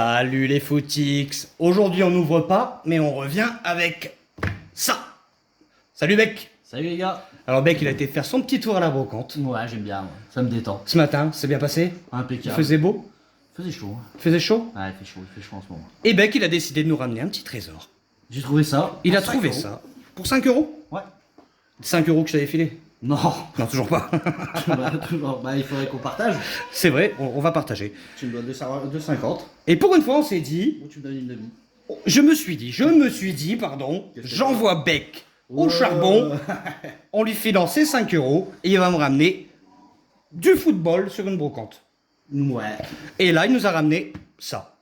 Salut les footix. Aujourd'hui on n'ouvre pas, mais on revient avec ça. Salut Beck. Salut les gars. Alors Beck il a été faire son petit tour à la brocante. Ouais, j'aime bien, ouais. Ça me détend. Ce matin, c'est bien passé? Il Impeccable. faisait beau? Il faisait chaud. Il faisait chaud? Ouais, il fait chaud en ce moment. Et Beck il a décidé de nous ramener un petit trésor. J'ai trouvé ça. Il a pour 5 trouvé euros. ça. Pour 5 euros? Ouais. 5 euros que je t'avais filé? Non. Non, toujours pas. Bah, il faudrait qu'on partage. C'est vrai, on va partager. Tu me dois 2,50. Et pour une fois on s'est dit, Ou tu me donnes une demi. je me suis dit, pardon, Qu'est-ce que j'envoie Beck au Oh. charbon, on lui filant ses 5 euros et il va me ramener du football sur une brocante. Ouais. Et là, il nous a ramené ça.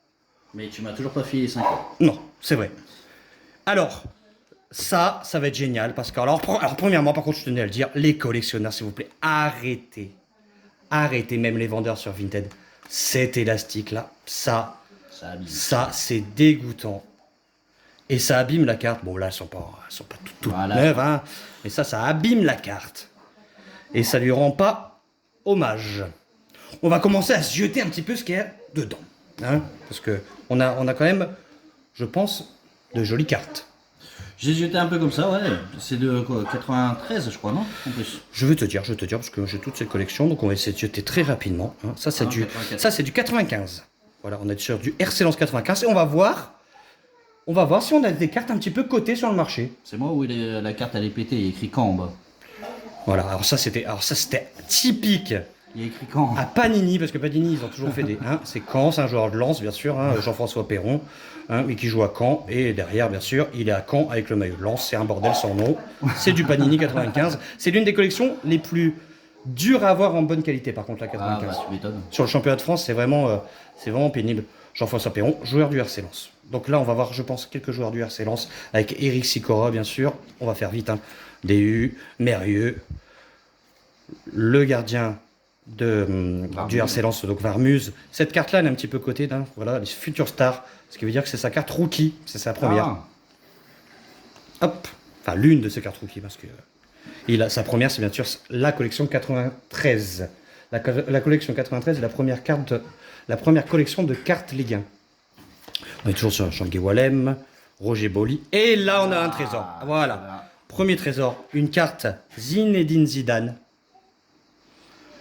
Mais tu m'as toujours pas filé 5 euros. Non, c'est vrai. Alors, ça va être génial parce que, alors premièrement, par contre, je tenais à le dire, les collectionneurs, s'il vous plaît, arrêtez. Arrêtez, même les vendeurs sur Vinted. Cet élastique-là, ça, c'est dégoûtant. Et ça abîme la carte. Bon, là, elles sont pas toutes Voilà. neuves, hein. Mais ça abîme la carte. Et ça lui rend pas hommage. On va commencer à se jeter un petit peu ce qu'il y a dedans. Hein, parce que on a quand même, je pense, de jolies cartes. J'ai jeté un peu comme ça, ouais. C'est de quoi, 93, je crois, non? En plus. Je vais te dire, parce que j'ai toute cette collection, donc on va essayer de jeter très rapidement. Hein. Ça, c'est 94. du 95. Voilà, on est sur du RC Lens 95 et on va voir si on a des cartes un petit peu cotées sur le marché. C'est moi où la carte elle est pétée, il y a écrit quand en bas. Voilà, alors ça c'était typique Il y a écrit quand. à Panini, parce que Panini ils ont toujours fait des. Hein, c'est Caen, c'est un joueur de Lens bien sûr, hein, Jean-François Perron, hein, mais qui joue à Caen, et derrière bien sûr il est à Caen avec le maillot de Lens, c'est un bordel sans nom. C'est du Panini 95. C'est l'une des collections les plus dures à avoir en bonne qualité par contre la 95. Ah bah tu m'étonnes. Sur le championnat de France, c'est vraiment pénible. Jean-François Perron, joueur du RC Lens. Donc là, on va voir, je pense, quelques joueurs du RC Lens, avec Eric Sicora, bien sûr. On va faire vite, hein. DU, Mérieux, le gardien du RC Lens, donc Varmuz. Cette carte-là, elle est un petit peu cotée, hein. Voilà, les futures stars, ce qui veut dire que c'est sa carte rookie, c'est sa première. Ah. Hop, enfin l'une de ses cartes rookie, parce que sa première, c'est bien sûr la collection 93. La collection 93 est la première collection de cartes Ligue 1. On est toujours sur Jean-Guy Wallem, Roger Boli. Et là, on a un trésor. Voilà. Premier trésor, une carte Zinedine Zidane.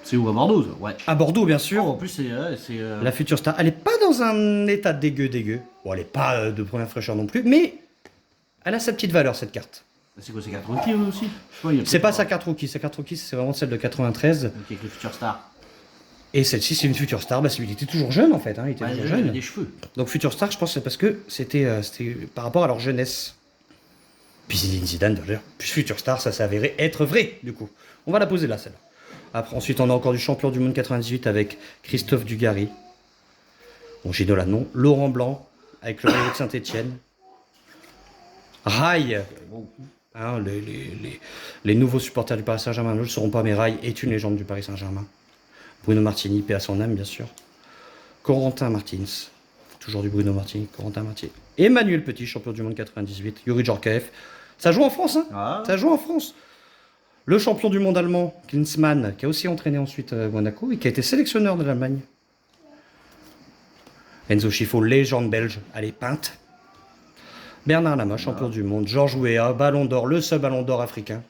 C'est où à Bordeaux ça? Ouais. À Bordeaux, bien sûr. Oh, en plus, c'est. La future star. Elle n'est pas dans un état dégueu. Bon, elle n'est pas de première fraîcheur non plus, mais elle a sa petite valeur, cette carte. C'est quoi, c'est 4 rookies aussi? C'est pas sa carte rookie. Sa carte rookie, c'est vraiment celle de 93. Donc avec le Future Star. Et celle-ci, c'est une future star. Bah, il était toujours jeune, en fait. Hein. Il était toujours Il jeune. a des cheveux. Donc future star, je pense que c'est parce que c'était par rapport à leur jeunesse. Puis Zinedine Zidane, d'ailleurs. Puis future star, ça s'est avéré être vrai, du coup. On va la poser là, celle-là. Après, ensuite, on a encore du champion du monde 98 avec Christophe Dugarry. Bon, Gino Lannon. Laurent Blanc avec le maillot de Saint-Etienne. Rail. Hein, les nouveaux supporters du Paris Saint-Germain ne le sauront pas, mais Rail est une légende du Paris Saint-Germain. Bruno Martini, paix à son âme, bien sûr. Corentin Martins, toujours du Bruno Martini, Corentin Martini. Emmanuel Petit, champion du monde 98. Yuri Djorkaeff. Ça joue en France, hein. Ah. Ça joue en France. Le champion du monde allemand, Klinsmann, qui a aussi entraîné ensuite Monaco et qui a été sélectionneur de l'Allemagne. Enzo Schifo, légende belge, allez, peinte. Bernard Lama, champion du monde. Georges Weah, ballon d'or, le seul ballon d'or africain.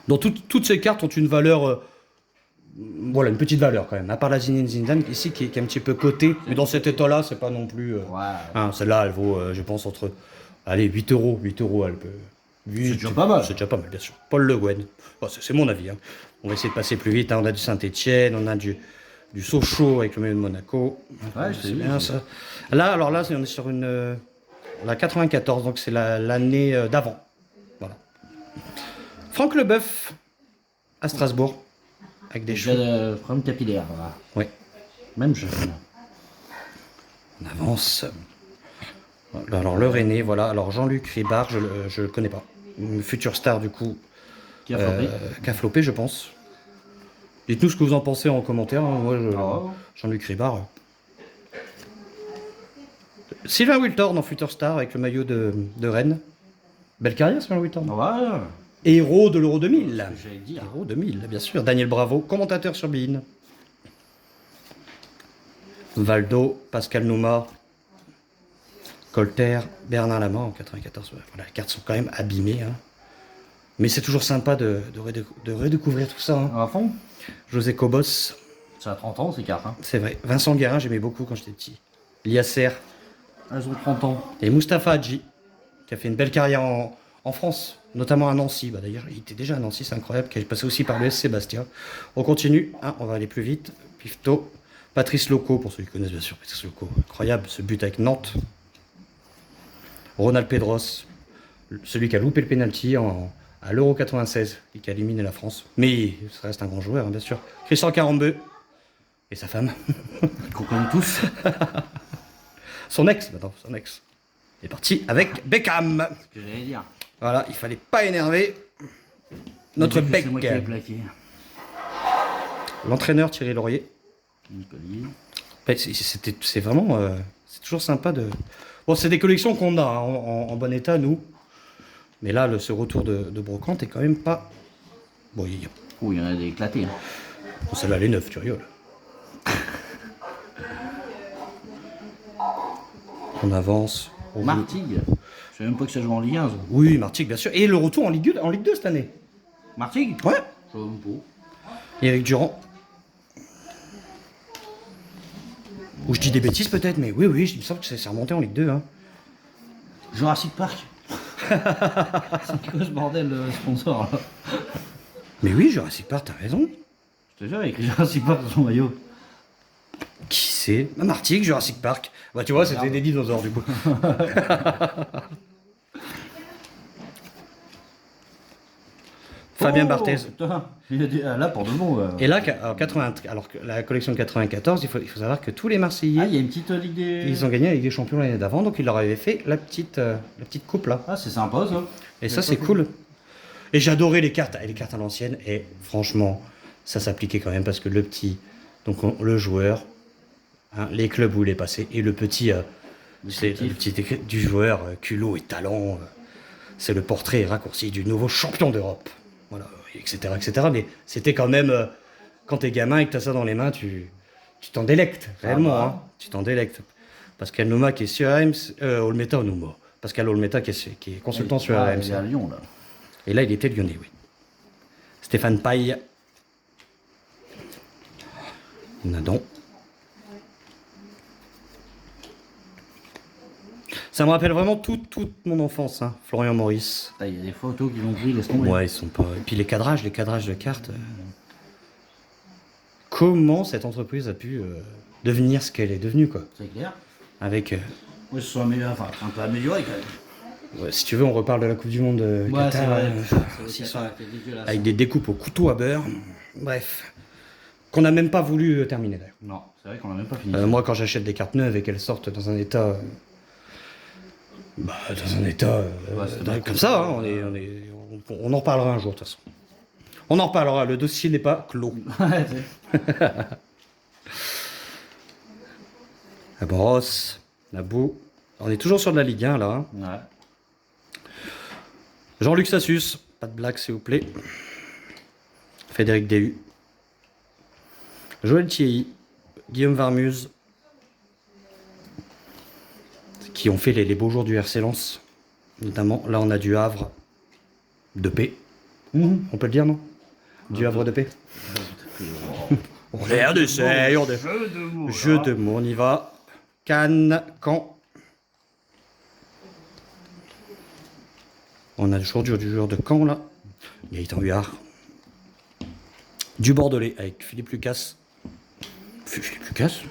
Donc toutes ces cartes ont une valeur... voilà, une petite valeur quand même. À part la Zinedine Zidane ici qui est un petit peu cotée, mais dans cet état-là, c'est pas non plus. Ouais. Hein, celle-là, elle vaut, je pense, entre. Allez, 8 euros. 8 euros, elle peut. C'est déjà pas mal. C'est déjà pas mal, bien sûr. Paul Le Guen. Bon, c'est mon avis. Hein. On va essayer de passer plus vite. Hein. On a du Saint-Etienne, on a du Sochaux avec le maillot de Monaco. Ouais, c'est bien ça. Là, alors là, on est sur la 94, donc c'est l'année d'avant. Voilà. Franck Leboeuf à Strasbourg. Avec des cheveux. Problème capillaire. Voilà. Oui. Même je. On avance. Alors le René, voilà. Alors Jean-Luc Ribard, je le connais pas. Une future star du coup. Qui a flopé. Qui a flopé, je pense. Dites-nous ce que vous en pensez en commentaire. Hein. Moi, Jean-Luc Ribard. Sylvain Wiltord en future star avec le maillot de Rennes. Belle carrière, Sylvain Wiltord. Ouais. Héros de l'Euro 2000. J'allais dire. Héros 2000, bien sûr. Daniel Bravo, commentateur sur Bein. Valdo, Pascal Nouma, Colter, Bernard Lama en 94. Ouais, voilà, les cartes sont quand même abîmées. Hein. Mais c'est toujours sympa de redécouvrir tout ça. Hein. À fond. José Cobos, Ça a 30 ans ces cartes. Hein. c'est vrai. Vincent Guérin, j'aimais beaucoup quand j'étais petit. Liasser Elles ont 30 ans. et Mustapha Hadji, qui a fait une belle carrière en France, notamment à Nancy. Bah, d'ailleurs, il était déjà à Nancy, c'est incroyable, qui est passé aussi par le SC Bastia. On continue, hein, on va aller plus vite. Pifto, Patrice Loco, pour ceux qui connaissent bien sûr Patrice Loco, incroyable ce but avec Nantes. Ronald Pedros, celui qui a loupé le penalty à l'Euro 96 et qui a éliminé la France. Mais ça reste un grand joueur, hein, bien sûr. Christian Carambeu et sa femme. Qu'on connaît tous. Son ex, maintenant, son ex. est parti avec Beckham. Ce que j'allais dire. Voilà, il fallait pas énerver notre C'est Beck. moi qui l'ai plaqué. L'entraîneur Thierry Laurier. Nicoli. Ouais, c'est vraiment... c'est toujours sympa de... Bon, c'est des collections qu'on a hein, en bon état, nous. Mais là, ce retour de brocante est quand même pas... Bon, Oh, il y en a des éclatés. Hein. Bon, celle-là, elle est neuve, tu rigoles. On avance. On joue. Martigues. Je sais même pas que ça joue en Ligue 1. Ça. Oui, Martigues, bien sûr. Et le retour en Ligue 2 cette année. Martigues. Ouais. Je sais même pas. Éric Durand. Ou je dis des bêtises peut-être, mais oui, il me semble que c'est remonté en Ligue 2. Hein. Jurassic Park. C'est quoi ce bordel de sponsor là? Mais oui, Jurassic Park, t'as raison. Je te jure, il y a écrit Jurassic Park sur son maillot. Qui c'est? Martigues, Jurassic Park. Bah tu vois, c'était des dinosaures du coup. Fabien Barthez. Putain, il a dit, là pour de bon. Et là, alors que la collection de 94, il faut savoir que tous les Marseillais, Ah, il y a une petite Ligue des. ils ont gagné la Ligue des Champions l'année d'avant, donc ils leur avaient fait la petite coupe là. Ah, c'est sympa ça. Et ça, c'est cool. Et j'adorais les cartes à l'ancienne, et franchement, ça s'appliquait quand même parce que le petit, donc le joueur, hein, les clubs où il est passé, et le petit, c'est le petit écrit du joueur, culot et talent, c'est le portrait raccourci du nouveau champion d'Europe. Voilà, etc., etc. Mais c'était quand même, quand t'es gamin et que t'as ça dans les mains, tu t'en délectes, réellement, hein, tu t'en délectes. Pascal Nouma qui est sur AMC, Olmeta Nouma. Pascal Olmeta qui est consultant sur AMC. Il est à Lyon là. Et là, il était lyonnais, oui. Stéphane Paille. Nadon. Ça me rappelle vraiment toute mon enfance, hein. Florian Maurice. Il y a des photos qui l'ont pris, laisse tomber. Ouais, ils sont pas... Et puis les cadrages de cartes. Comment cette entreprise a pu devenir ce qu'elle est devenue, quoi. C'est clair. Avec... Oui, ce sont améliorés, enfin, un peu amélioré quand même. Ouais, si tu veux, on reparle de la Coupe du Monde Ouais, c'est Qatar, vrai. s'ils C'est sont dégueulasse. avec des découpes au couteau à beurre. Bref. Qu'on n'a même pas voulu terminer, d'ailleurs. Non, c'est vrai qu'on n'a même pas fini. Moi, quand j'achète des cartes neuves et qu'elles sortent dans un état... comme ça, hein, on en reparlera un jour, de toute façon. On en reparlera, le dossier n'est pas clos. Ouais, La brosse, la boue. On est toujours sur de la Ligue 1, là. Hein. ouais. Jean-Luc Sassus, pas de blague, s'il vous plaît. Frédéric Déhu. Joël Thierry, Guillaume Varmuse, qui ont fait les beaux jours du RC Lens. Notamment, là, on a du Havre de paix. On peut le dire, non? Du Havre de paix. On essaye, Jeu de mots, on y va. Cannes, Caen. On a toujours du joueur de Caen, là. Gaëtan Huard. Du Bordelais, avec Philippe Lucas. Philippe Lucas?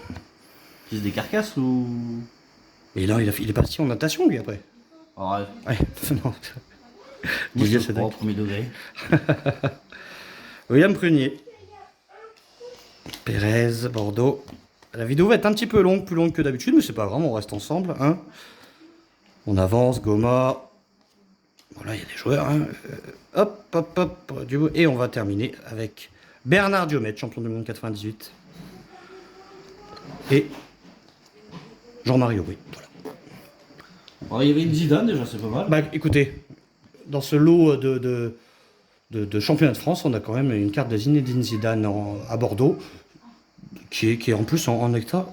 Fils des carcasses ou. Et là, il est parti en natation, lui, après. Arrête. Ouais, non. Moi, Didier je te prends au premier degré. William Prunier. Pérez, Bordeaux. La vidéo va être un petit peu longue, plus longue que d'habitude, mais c'est pas grave, on reste ensemble. Hein. On avance, Goma. Voilà, il y a des joueurs. Hein. Hop. Et on va terminer avec Bernard Diomède, champion du monde 98. Et Jean-Marie Aubry. Voilà. Alors, il y avait une Zidane déjà, c'est pas mal. Bah écoutez, dans ce lot de championnat de France, on a quand même une carte de Zinedine Zidane à Bordeaux, qui est en plus en état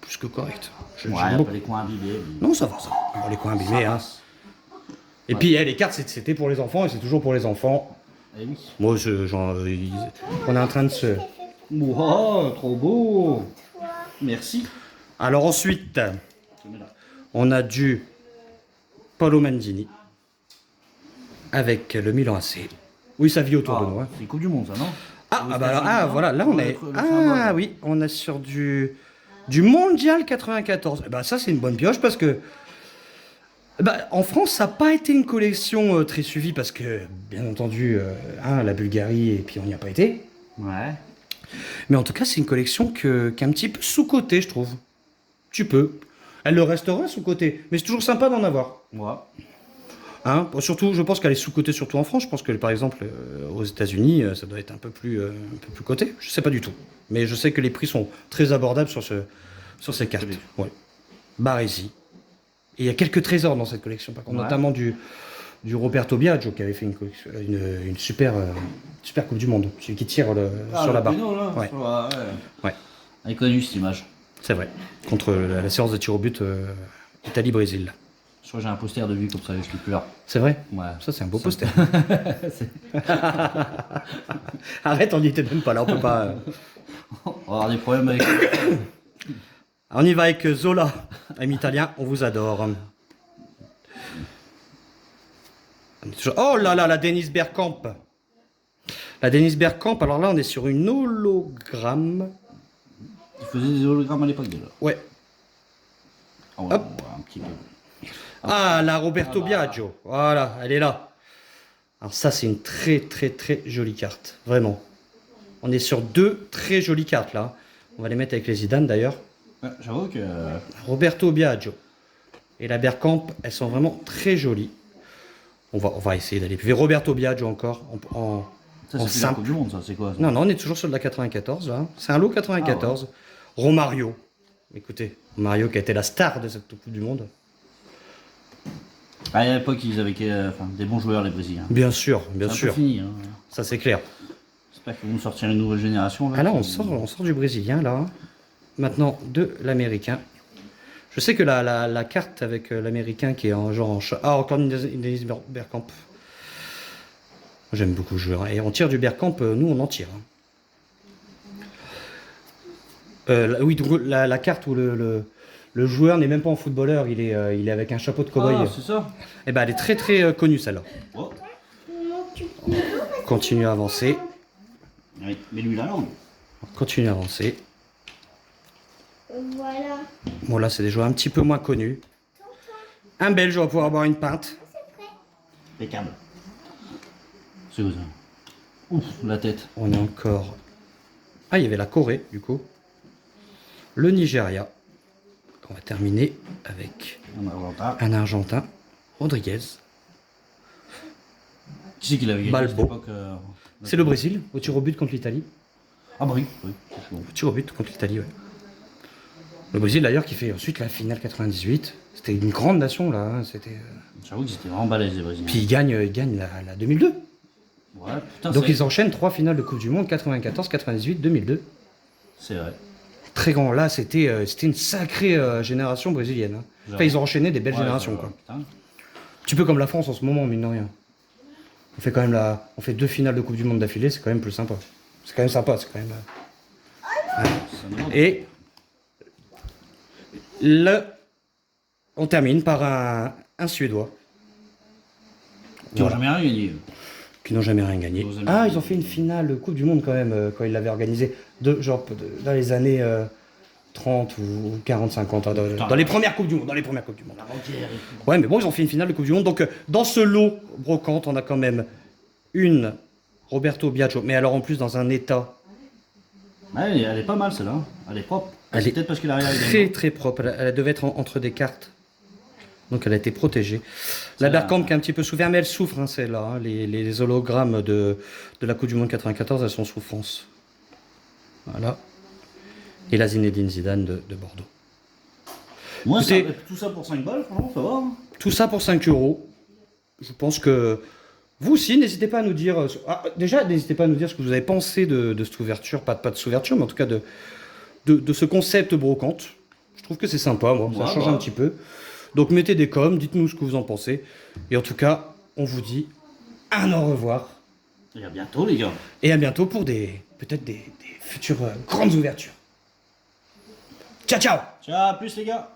plus que correct. Ouais, J'aime pas beaucoup. les coins abîmés. Non, ça va, ça. Bon, les coins abîmés, hein. Et puis, les cartes, c'était pour les enfants et c'est toujours pour les enfants. Eh oui. Moi, on est en train de se... Oh, trop beau. Merci. Alors ensuite, on a du Paolo Maldini avec le Milan AC. Oui, ça vit autour de nous. Hein. C'est Coupe du Monde, ça, non? Voilà, là on est... Ah oui, on est sur du Mondial 94. Eh ben, ça, c'est une bonne pioche parce que... en France, ça n'a pas été une collection très suivie parce que, bien entendu, la Bulgarie, et puis on n'y a pas été. Ouais. Mais en tout cas, c'est une collection qui est un petit peu sous-cotée, je trouve. Tu peux. Elle le restera sous-cotée, mais c'est toujours sympa d'en avoir. Ouais. Hein, surtout, je pense qu'elle est sous-cotée surtout en France. Je pense que, par exemple, aux États-Unis, ça doit être un peu plus coté. Je sais pas du tout. Mais je sais que les prix sont très abordables sur ces cartes. Ouais. Baresi. Et il y a quelques trésors dans cette collection, par contre, notamment du Roberto Biagio qui avait fait une super Coupe du Monde. Celui qui tire sur la barre. Ouais. Ouais. Elle est connue cette image. C'est vrai. Contre la séance de tir au but Italie-Brésil. Je crois que j'ai un poster de lui comme ça, je suis plus là. C'est vrai? Ouais. Ça, c'est un beau poster. Arrête, on n'y était même pas là, on peut pas. On va avoir des problèmes avec. On y va avec Zola, ami italien, on vous adore. Oh là là, la Dennis Bergkamp. La Dennis Bergkamp, alors là, on est sur une hologramme. Il faisait des hologrammes à l'époque déjà. Ouais. Ah ouais, Hop. un petit peu. Ah, la Roberto Biagio. Voilà, elle est là. Alors ça, c'est une très très très jolie carte. Vraiment. On est sur deux très jolies cartes là. On va les mettre avec les Zidane d'ailleurs. Ouais, j'avoue que. Roberto Biagio et la Bergkamp, elles sont vraiment très jolies. On va essayer d'aller plus vite. Roberto Biagio encore Ça, en c'est plus la simple. Coupe du Monde, ça, c'est quoi ça? Non, on est toujours sur de la 94 là. C'est un lot 94. Romario. Écoutez, Romario qui a été la star de cette Coupe du Monde. À l'époque, ils avaient des bons joueurs, les Brésiliens. Bien sûr, bien C'est un sûr. peu fini. Hein. Ça c'est clair. J'espère qu'ils vont sortir une nouvelle génération. Ah là, on sort du brésilien là. Maintenant de l'américain. Je sais que la carte avec l'américain qui est en genre encore une Dennis Bergkamp. J'aime beaucoup le joueur. Et on tire du Bergkamp, nous on en tire. Oui, donc la carte où le joueur n'est même pas en footballeur, il est avec un chapeau de cow-boy. Ah, c'est ça. Et ben elle est très très connue celle-là. Oh. Continue à avancer. Oui, mais lui, la langue. Continue à avancer. Voilà. Bon là c'est des joueurs un petit peu moins connus. Un Belge, on va pouvoir boire une pinte. Impeccable. C'est où ça? Ouf, la tête. On est encore... Ah, il y avait la Corée, du coup. Le Nigeria. On va terminer avec On va voir pas. un Argentin, Rodriguez. Qui c'est qu'il avait gagné à cette Balbo. époque C'est le Brésil, au tir au but contre l'Italie. Ah bah oui, oui. c'est chaud. Au tir au but contre l'Italie, ouais. Le Brésil, d'ailleurs, qui fait ensuite la finale 98. C'était une grande nation, là. Hein. C'était... J'avoue qu'ils étaient vraiment balèzes, les Brésiliens. Puis ils gagnent la 2002. Ouais, putain, Donc c'est... ils enchaînent 3 finales de Coupe du Monde, 94, 98, 2002. C'est vrai. Très grand. Là, c'était une sacrée génération brésilienne. Hein. Enfin, ils ont enchaîné des belles Ouais, générations, quoi. Putain. Un petit peu comme la France en ce moment, mine de rien. On fait quand même on fait 2 finales de Coupe du Monde d'affilée, c'est quand même plus sympa. C'est quand même sympa, c'est quand même... Ça me demande. Et on termine par un Suédois. Qui n'ont Voilà. jamais rien gagné. Qui n'ont jamais rien gagné. Nos amis. Ah, ils ont fait une finale de Coupe du Monde quand même, quand ils l'avaient organisée, dans les années 30 ou 40, 50, dans les premières Coupes du Monde. Avant-hier et tout. Ouais, mais bon, ils ont fait une finale de Coupe du Monde. Donc, dans ce lot brocante, on a quand même une Roberto Biagio, mais alors en plus dans un état Ouais, elle est pas mal celle-là. Elle est propre. Elle C'est est peut-être parce qu'il a rien très très propre. Elle devait être entre des cartes. Donc elle a été protégée. La Bergkamp qui est un petit peu souffert, mais elle souffre, hein, celle-là. Hein. Les hologrammes de la Coupe du Monde 94, elles sont en souffrance. Voilà. Et la Zinedine Zidane de Bordeaux. Moi, Écoutez, tout ça pour 5 balles, franchement, ça va. Hein. Tout ça pour 5 €. Je pense que vous aussi, n'hésitez pas à nous dire... déjà, n'hésitez pas à nous dire ce que vous avez pensé de cette ouverture. Pas de cette ouverture, mais en tout cas de ce concept brocante. Je trouve que c'est sympa, moi, ça Ouais, change bah. un petit peu. Donc mettez des coms, dites-nous ce que vous en pensez. Et en tout cas, on vous dit un au revoir. Et à bientôt, les gars. Et à bientôt pour peut-être des futures grandes ouvertures. Ciao, ciao! Ciao, à plus, les gars.